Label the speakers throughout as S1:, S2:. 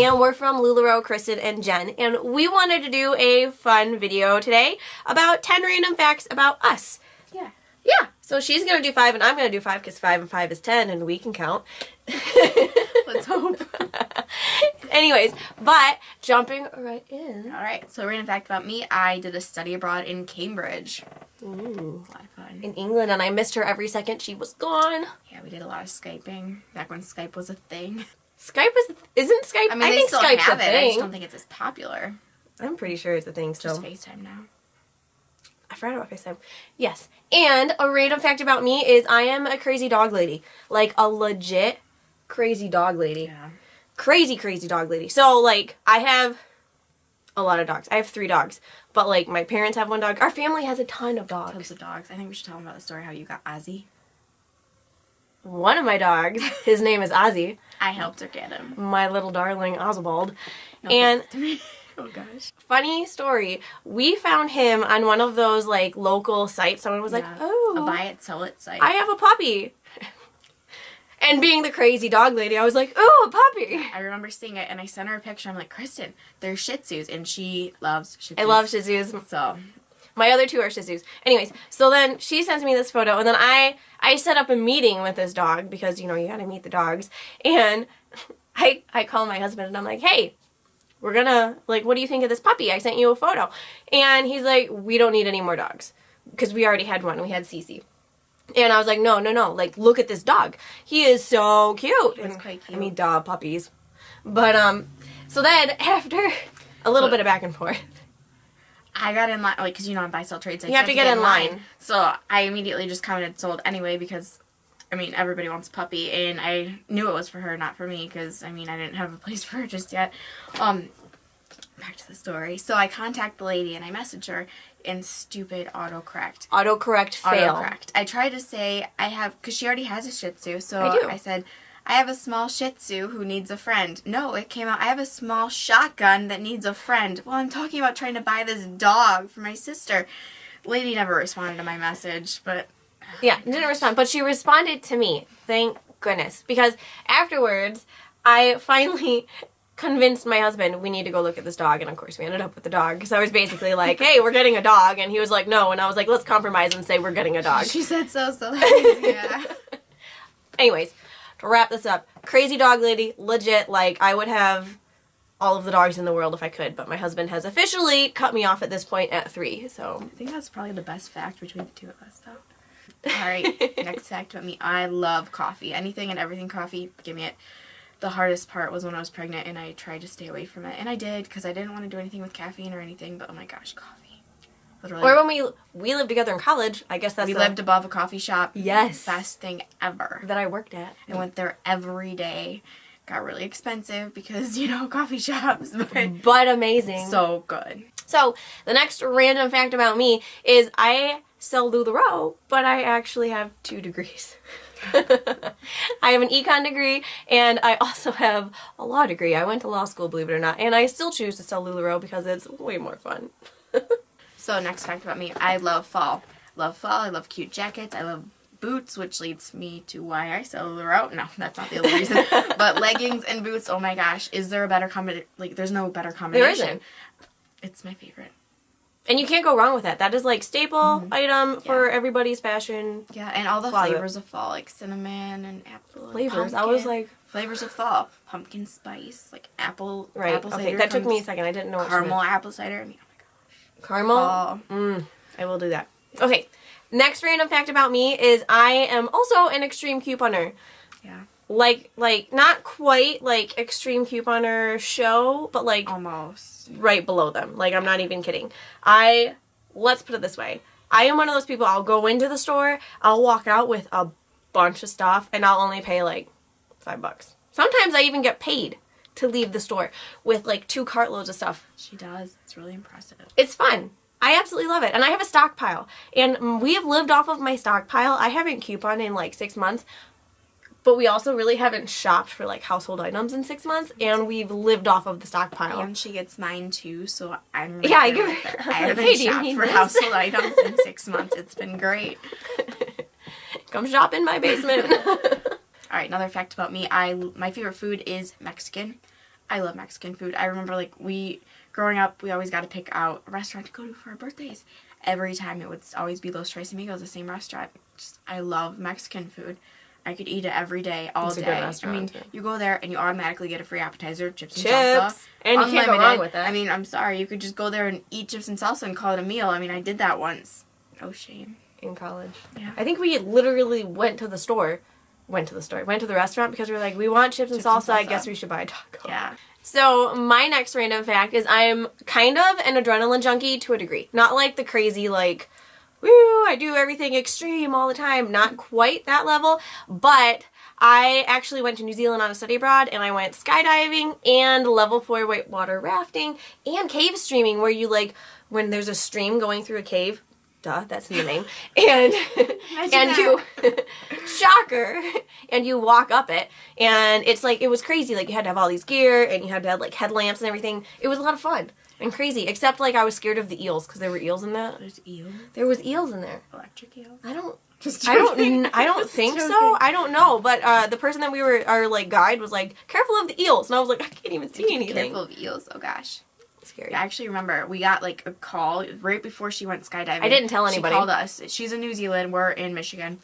S1: and we're from LuLaRoe, Kristen, and Jen, and we wanted to do a fun video today about 10 random facts about us. Yeah, so she's going to do 5 and I'm going to do 5 because 5 and 5 is 10 and we can count.
S2: Let's hope.
S1: Anyways, but jumping right in.
S2: Alright, so random fact about me, I did a study abroad in Cambridge.
S1: Ooh.
S2: A lot of fun.
S1: In England, and I missed her every second she was gone.
S2: Yeah, we did a lot of Skyping back when Skype was a thing.
S1: Skype isn't Skype?
S2: I mean, they
S1: think
S2: still
S1: Skype's
S2: have
S1: a
S2: it.
S1: thing.
S2: I just don't think it's as popular.
S1: I'm pretty sure it's a thing still.
S2: Just FaceTime now.
S1: I forgot about FaceTime. Yes. And a random fact about me is I am a crazy dog lady. Like a legit crazy dog lady.
S2: Yeah.
S1: Crazy, crazy dog lady. So, like, I have a lot of dogs. I have 3 dogs. But, like, my parents have 1 dog. Our family has a ton of dogs.
S2: Tons of dogs. I think we should tell them about the story how you got Ozzy.
S1: One of my dogs, his name is Ozzy.
S2: I helped her get him.
S1: My little darling Oswald.
S2: No
S1: And
S2: thanks to me. Oh gosh.
S1: funny story, we found him on one of those, like, local sites. Someone was like, oh,
S2: a buy it, sell it site.
S1: I have a puppy. And being the crazy dog lady, I was like, oh, a puppy.
S2: I remember seeing it and I sent her a picture. I'm like, Kristen, they're Shih Tzus. And she loves Shih Tzus.
S1: I love Shih Tzus.
S2: So,
S1: My other 2 are Shih Tzus. Anyways, so then she sends me this photo, and then I set up a meeting with this dog because, you know, you gotta meet the dogs. And I call my husband and I'm like, hey, we're gonna, like, what do you think of this puppy? I sent you a photo. And he's like, we don't need any more dogs. Because we already had one. We had Cece. And I was like, no, like, look at this dog. He is so cute.
S2: He's quite cute.
S1: I mean, duh, puppies. But, so then after a little bit of back and forth,
S2: I got in line, like, because, you know, on buy, sell, trade sites.
S1: You have to get in line.
S2: So I immediately just commented sold anyway because, I mean, everybody wants a puppy. And I knew it was for her, not for me, because, I mean, I didn't have a place for her just yet. Back to the story. So I contact the lady and I message her in stupid autocorrect.
S1: autocorrect fail.
S2: Autocorrect. I tried to say I have, because she already has a Shih Tzu, so
S1: I do.
S2: I said, I have a small Shih Tzu who needs a friend. No, it came out, I have a small shotgun that needs a friend. Well, I'm talking about trying to buy this dog for my sister. Lady never responded to my message, but...
S1: Yeah, didn't respond, but she responded to me. Thank goodness. Because afterwards, I finally convinced my husband we need to go look at this dog, and of course we ended up with the dog. Because I was basically like, hey, we're getting a dog, and he was like, no, and I was like, let's compromise and say we're getting a dog.
S2: She said so yeah.
S1: Anyways, to wrap this up, crazy dog lady, legit, like, I would have all of the dogs in the world if I could, but my husband has officially cut me off at this point at 3, so.
S2: I think that's probably the best fact between the 2 of us, though. Alright, next fact about me. I love coffee. Anything and everything coffee, give me it. The hardest part was when I was pregnant and I tried to stay away from it. And I did, because I didn't want to do anything with caffeine or anything, but oh my gosh, coffee. Literally.
S1: Or when we lived together in college, I guess that's
S2: we lived above a coffee shop.
S1: Yes.
S2: Best thing ever.
S1: that I worked at.
S2: I went there every day. Got really expensive because, you know, coffee shops.
S1: But amazing.
S2: So good.
S1: So, the next random fact about me is I sell LuLaRoe, but I actually have 2 degrees. I have an econ degree, and I also have a law degree. I went to law school, believe it or not, and I still choose to sell LuLaRoe because it's way more fun.
S2: So, next fact about me, I love fall. Love fall, I love cute jackets, I love boots, which leads me to why I sell LuLaRoe. No, that's not the only reason. But leggings and boots, oh my gosh, is there a better combination? Like, there's no better combination.
S1: There isn't.
S2: It's my favorite.
S1: And you can't go wrong with that. That is like staple item for everybody's fashion.
S2: Yeah, and all the
S1: closet.
S2: flavors of fall, like cinnamon and apple.
S1: Flavors.
S2: And
S1: I was like...
S2: Flavors of fall. Pumpkin spice, like apple,
S1: Right,
S2: apple
S1: okay,
S2: cider.
S1: that took me a second. I didn't know what
S2: Caramel
S1: she meant.
S2: apple cider. I mean, oh my gosh.
S1: Caramel?
S2: Fall.
S1: I will do that. Okay, next random fact about me is I am also an extreme couponer.
S2: Yeah.
S1: Like, not quite, like, extreme couponer show, but, like,
S2: Almost.
S1: right below them. Like, I'm not even kidding. Let's put it this way. I am one of those people, I'll go into the store, I'll walk out with a bunch of stuff, and I'll only pay, like, $5. Sometimes I even get paid to leave the store with, like, 2 cartloads of stuff.
S2: She does. It's really impressive.
S1: It's fun. I absolutely love it. And I have a stockpile. And we have lived off of my stockpile. I haven't couponed in, like, 6 months. But we also really haven't shopped for, like, household items in 6 months, and we've lived off of the stockpile.
S2: And she gets mine, too, so I'm really
S1: I
S2: good
S1: give
S2: with
S1: her...
S2: it. I haven't
S1: Hey, do you
S2: shopped
S1: need
S2: for
S1: this?
S2: household items in 6 months. It's been great.
S1: Come shop in my basement.
S2: All right, another fact about me. My favorite food is Mexican. I love Mexican food. I remember, like, growing up, we always got to pick out a restaurant to go to for our birthdays. Every time it would always be Los Tres Amigos, the same restaurant. I love Mexican food. I could eat it every day, all
S1: It's
S2: day.
S1: a good restaurant, too.
S2: You go there and you automatically get a free appetizer, chips and salsa.
S1: And you can't go wrong with that.
S2: I mean, I'm sorry. You could just go there and eat chips and salsa and call it a meal. I mean, I did that once. No shame.
S1: In college.
S2: Yeah.
S1: I think we literally went to the restaurant because we were like, we want chips and salsa. I guess we should buy a taco.
S2: Yeah.
S1: So my next random fact is I'm kind of an adrenaline junkie to a degree. Not like the crazy, like, woo, I do everything extreme all the time. Not quite that level. But I actually went to New Zealand on a study abroad, and I went skydiving and level 4 whitewater rafting and cave streaming, where you, like, when there's a stream going through a cave, that's in the name, and you, shocker, and you walk up it, and it's like, it was crazy, like, you had to have all these gear, and you had to have, like, headlamps and everything. It was a lot of fun and crazy, except, like, I was scared of the eels, because there were eels in that.
S2: There's eels?
S1: There was eels in there.
S2: Electric eels?
S1: I don't
S2: Just
S1: think so. I don't know, but the person that our, like, guide was like, careful of the eels, and I was like, I can't even see anything.
S2: Careful of eels. Oh, gosh.
S1: Scary.
S2: I actually remember we got, like, a call right before she went skydiving.
S1: I didn't tell anybody.
S2: She called us. She's in New Zealand. We're in Michigan.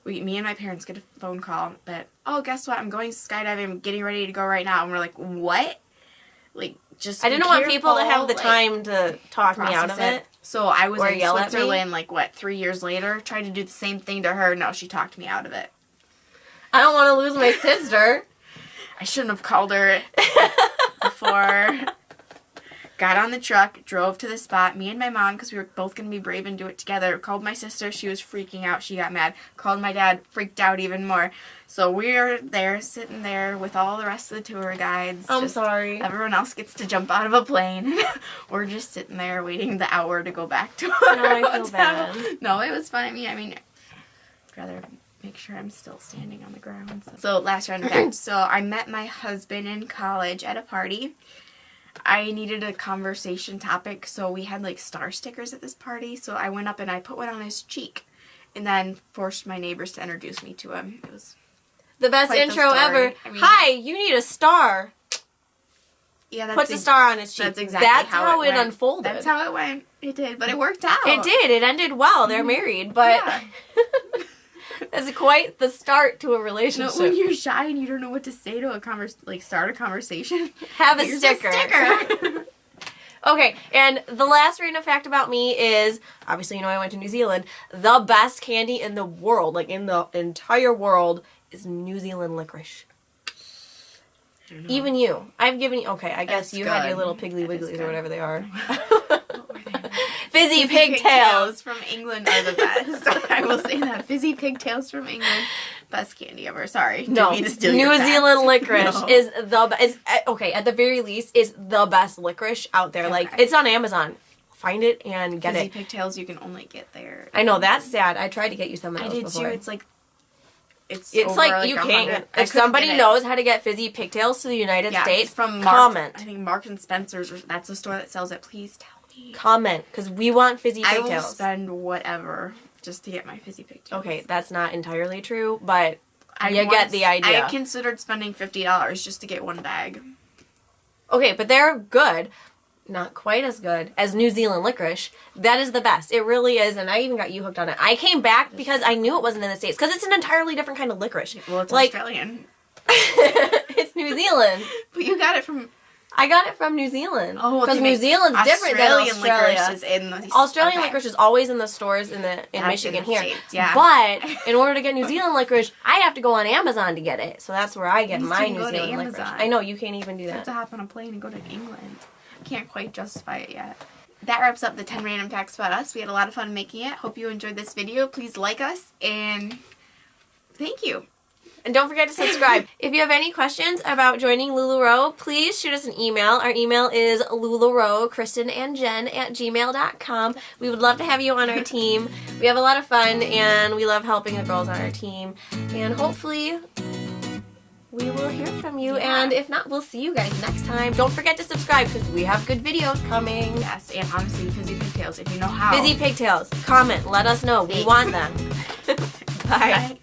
S2: Me and my parents get a phone call that, oh, guess what? I'm going skydiving. I'm getting ready to go right now. And we're like, what? Like, just
S1: I didn't want people to have the time to talk me out of it.
S2: So I was in
S1: yell at me.
S2: Switzerland, like, 3 years later, tried to do the same thing to her. No, she talked me out of it.
S1: I don't want to lose my sister.
S2: I shouldn't have called her before. Got on the truck, drove to the spot. Me and my mom, because we were both going to be brave and do it together. Called my sister. She was freaking out. She got mad. Called my dad. Freaked out even more. So we're there, sitting there with all the rest of the tour guides.
S1: I'm sorry.
S2: Everyone else gets to jump out of a plane. We're just sitting there waiting the hour to go back to our
S1: I feel
S2: hotel.
S1: bad.
S2: No, it was fun. I mean, I'd rather make sure I'm still standing on the ground. So last round of fact. So I met my husband in college at a party. I needed a conversation topic, so we had, like, star stickers at this party. So I went up and I put one on his cheek, and then forced my neighbors to introduce me to him. It was
S1: the best intro ever. I mean, hi, you need a star.
S2: Yeah,
S1: puts a star on his cheek.
S2: That's exactly
S1: how it unfolded.
S2: That's how it went. It did, but it worked out.
S1: It did. It ended well. They're married, but
S2: yeah.
S1: That's quite the start to a relationship.
S2: No, when you're shy and you don't know what to say to start a conversation,
S1: have a
S2: here's
S1: sticker.
S2: A sticker.
S1: Okay, and the last random fact about me is, obviously, you know, I went to New Zealand. The best candy in the world, like in the entire world, is New Zealand licorice. Even you. I've given you, okay, I guess you had your little Piggly Wigglies or whatever they are. Fizzy pigtails
S2: from England are the best. I will say that. Fizzy pigtails from England. Best candy ever. Sorry.
S1: No, New Zealand licorice is the best. Okay, at the very least, is the best licorice out there. Okay. Like, it's on Amazon. Find it and get
S2: Fizzy
S1: it.
S2: pigtails you can only get there.
S1: I know, that's sad. I tried to get you some of those
S2: I did
S1: before.
S2: too. It's like... It's
S1: like you can't. If somebody knows how to get fizzy pigtails to the United States,
S2: from
S1: comment.
S2: I think Marks and Spencer's. That's the store that sells it. Please tell me.
S1: Comment, because we want fizzy pigtails.
S2: I will spend whatever just to get my fizzy pigtails.
S1: Okay, that's not entirely true, but you get the idea.
S2: I considered spending $50 just to get one bag.
S1: Okay, but they're good. Not quite as good as New Zealand licorice. That is the best. It really is, and I even got you hooked on it. I came back because I knew it wasn't in the States, because it's an entirely different kind of licorice.
S2: Well, it's like, Australian.
S1: It's New Zealand.
S2: But you got it from...
S1: I got it from New Zealand.
S2: Oh,
S1: because New Zealand's different than Australia.
S2: Licorice is in the...
S1: Australian licorice is always in the stores in Michigan
S2: in the
S1: here.
S2: States, yeah.
S1: But in order to get New Zealand licorice, I have to go on Amazon to get it. So that's where I get my New Zealand licorice. I know, you can't even do that.
S2: You have to hop on a plane and go to England. Can't quite justify it yet. That wraps up the 10 random facts about us. We had a lot of fun making it. Hope you enjoyed this video. Please like us, and thank you.
S1: And don't forget to subscribe. If you have any questions about joining LuLaRoe, please shoot us an email. Our email is LuLaRoe Kristen and Jen @gmail.com. We would love to have you on our team. We have a lot of fun, and we love helping the girls on our team. And hopefully we will hear from you, and if not, we'll see you guys next time. Don't forget to subscribe, because we have good videos coming.
S2: Yes, and honestly, fizzy pigtails, if you know how.
S1: Fizzy pigtails. Comment. Let us know. We want them. Bye.
S2: Bye.